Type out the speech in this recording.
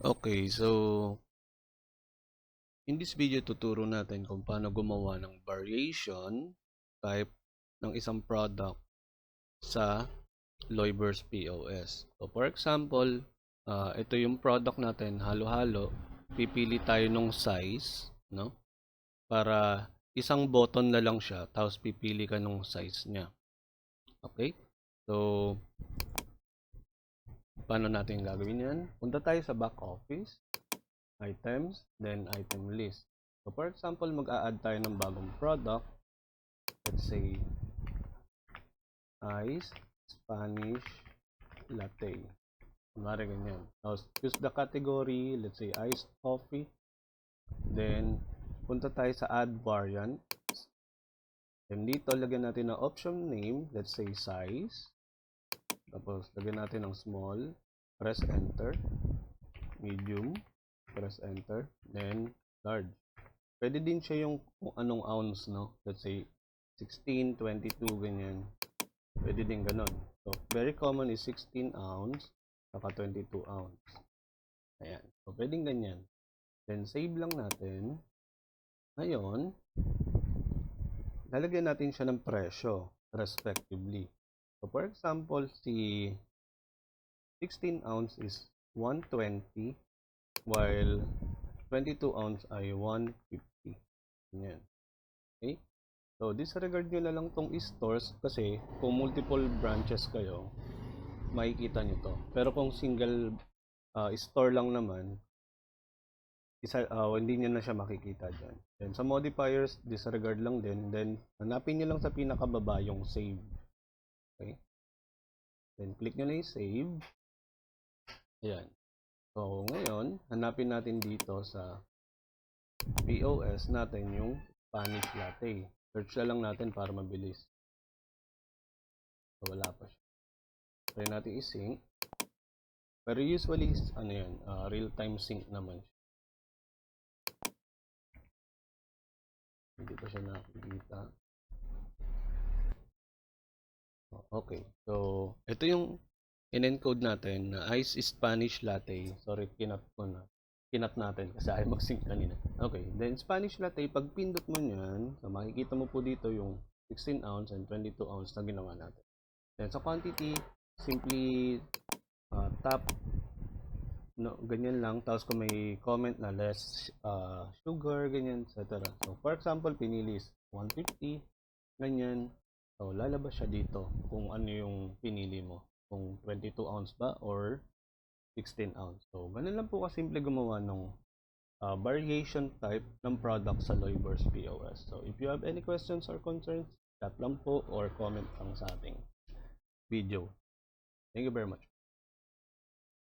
Okay, so in this video tuturo natin kung paano gumawa ng variation type ng isang product sa Loibers POS. So for example, ito yung product natin, halo-halo. Pipili tayo ng size, no? Para isang button na lang siya, tapos pipili ka ng size niya. Okay? So, paano natin gagawin yan? Punta tayo sa back office, items, then item list. So for example, mag-a-add tayo ng bagong product. Let's say ice Spanish latte. Kunwari ganyan. Now, choose the category. Let's say iced coffee. Then, punta tayo sa add variant. Then dito, lagyan natin ng option name. Let's say size. Tapos, lagyan natin ng small. Press enter. Medium. Press enter. Then, large. Pwede din siya yung kung anong ounce, no? Let's say 16, 22, ganyan. Pwede din ganon. So, very common is 16 ounce saka 22 ounce. Ayan. So, pwedeng ganyan. Then, save lang natin. Ngayon, lalagyan natin siya ng presyo respectively. So, for example, si 16 ounce is 120 while 22 ounce ay 150. Ganyan. Okay? So, disregard nyo na lang tong stores kasi kung multiple branches kayo, makikita nyo to. Pero kung single store lang naman, hindi nyo na siya makikita dyan. Then, sa modifiers, disregard lang din. Then, hanapin nyo lang sa pinakababa yung save. Okay? Then, click nyo na yung save. Ayan. So, ngayon, hanapin natin dito sa POS natin yung Spanish latte. Search na lang natin para mabilis. So, wala pa siya. Try natin i-sync. Pero usually, ano yan, real-time sync naman siya. Hindi pa siya nakikita. Okay. So, ito yung in-encode natin na ice Spanish latte. Sorry, kinat natin kasi ayaw mag-sync kanina. Okay. Then, Spanish latte, pag pindot mo yan, so makikita mo po dito yung 16 ounce and 22 ounce na ginawa natin. Then, sa quantity, simply tap no, ganyan lang. Tapos kung may comment na less sugar, ganyan, etc. So, for example, pinili is 150, ganyan. So, lalabas siya dito kung ano yung pinili mo. Kung 22 ounce ba or 16 ounce. So, ganun lang po kasimple gumawa ng variation type ng product sa Loibers POS. So, if you have any questions or concerns, chat lang po or comment lang sa ating video. Thank you very much.